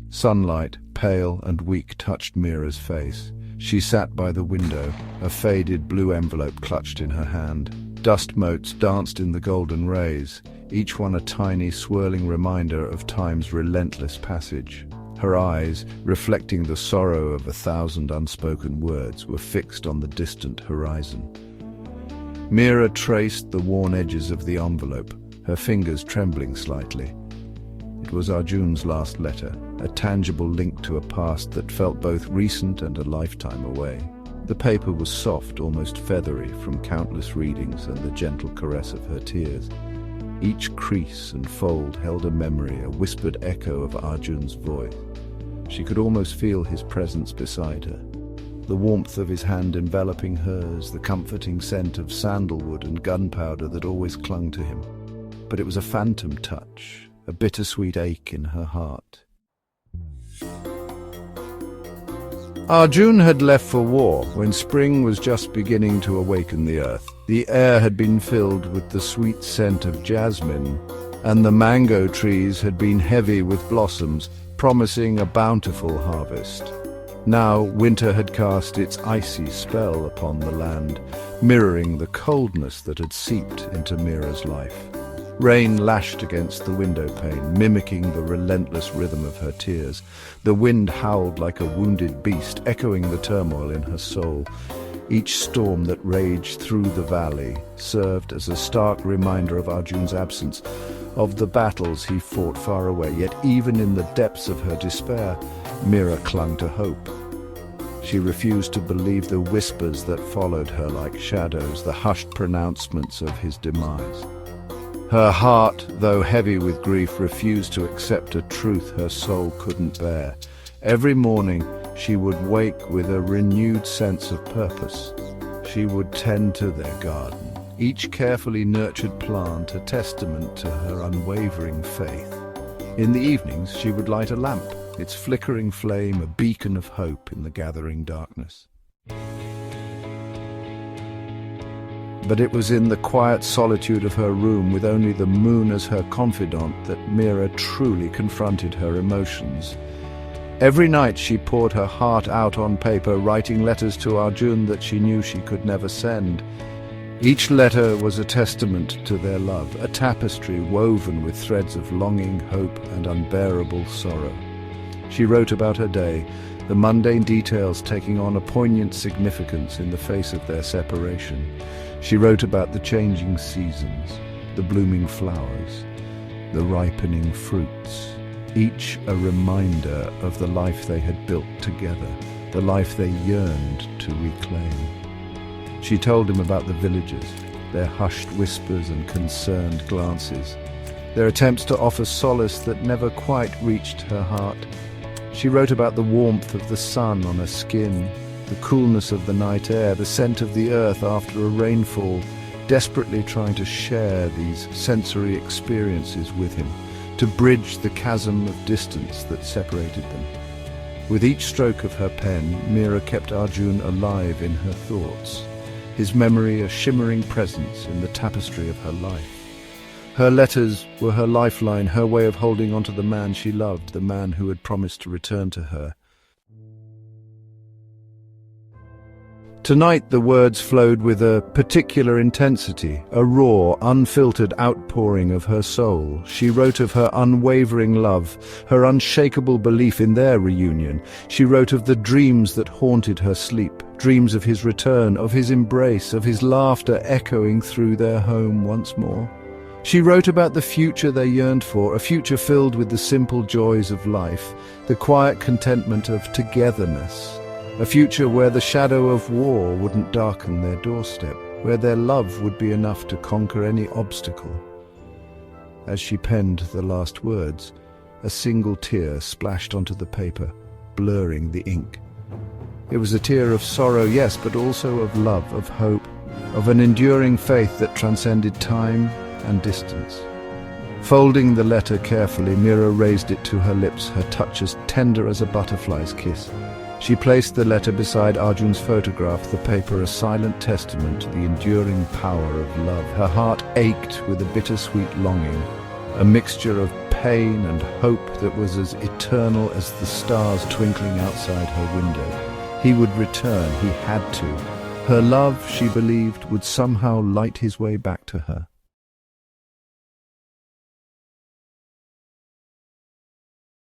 Sunlight, pale and weak, touched Mira's face. She sat by the window, a faded blue envelope clutched in her hand. Dust motes danced in the golden rays, each one a tiny, swirling reminder of time's relentless passage. Her eyes, reflecting the sorrow of 1,000 unspoken words, were fixed on the distant horizon. Mira traced the worn edges of the envelope, her fingers trembling slightly. It was Arjun's last letter, a tangible link to a past that felt both recent and a lifetime away. The paper was soft, almost feathery, from countless readings and the gentle caress of her tears. Each crease and fold held a memory, a whispered echo of Arjun's voice. She could almost feel his presence beside her. The warmth of his hand enveloping hers, the comforting scent of sandalwood and gunpowder that always clung to him. But it was a phantom touch, a bittersweet ache in her heart. Arjun had left for war when spring was just beginning to awaken the earth. The air had been filled with the sweet scent of jasmine, and the mango trees had been heavy with blossoms, promising a bountiful harvest. Now winter had cast its icy spell upon the land, mirroring the coldness that had seeped into Mira's life. Rain lashed against the window pane, mimicking the relentless rhythm of her tears. The wind howled like a wounded beast, echoing the turmoil in her soul. Each storm that raged through the valley served as a stark reminder of Arjun's absence, of the battles he fought far away. Yet even in the depths of her despair, Mira clung to hope. She refused to believe the whispers that followed her like shadows, the hushed pronouncements of his demise. Her heart, though heavy with grief, refused to accept a truth her soul couldn't bear. Every morning, she would wake with a renewed sense of purpose. She would tend to their garden, each carefully nurtured plant a testament to her unwavering faith. In the evenings, she would light a lamp, its flickering flame a beacon of hope in the gathering darkness. But it was in the quiet solitude of her room, with only the moon as her confidant, that Mira truly confronted her emotions. Every night she poured her heart out on paper, writing letters to Arjun that she knew she could never send. Each letter was a testament to their love, a tapestry woven with threads of longing, hope, and unbearable sorrow. She wrote about her day, the mundane details taking on a poignant significance in the face of their separation. She wrote about the changing seasons, the blooming flowers, the ripening fruits, each a reminder of the life they had built together, the life they yearned to reclaim. She told him about the villagers, their hushed whispers and concerned glances, their attempts to offer solace that never quite reached her heart. She wrote about the warmth of the sun on her skin, the coolness of the night air, the scent of the earth after a rainfall, desperately trying to share these sensory experiences with him, to bridge the chasm of distance that separated them. With each stroke of her pen, Mira kept Arjun alive in her thoughts, his memory a shimmering presence in the tapestry of her life. Her letters were her lifeline, her way of holding on to the man she loved, the man who had promised to return to her. Tonight the words flowed with a particular intensity, a raw, unfiltered outpouring of her soul. She wrote of her unwavering love, her unshakable belief in their reunion. She wrote of the dreams that haunted her sleep, dreams of his return, of his embrace, of his laughter echoing through their home once more. She wrote about the future they yearned for, a future filled with the simple joys of life, the quiet contentment of togetherness. A future where the shadow of war wouldn't darken their doorstep, where their love would be enough to conquer any obstacle. As she penned the last words, a single tear splashed onto the paper, blurring the ink. It was a tear of sorrow, yes, but also of love, of hope, of an enduring faith that transcended time and distance. Folding the letter carefully, Mira raised it to her lips, her touch as tender as a butterfly's kiss. She placed the letter beside Arjun's photograph, the paper a silent testament to the enduring power of love. Her heart ached with a bittersweet longing, a mixture of pain and hope that was as eternal as the stars twinkling outside her window. He would return, he had to. Her love, she believed, would somehow light his way back to her.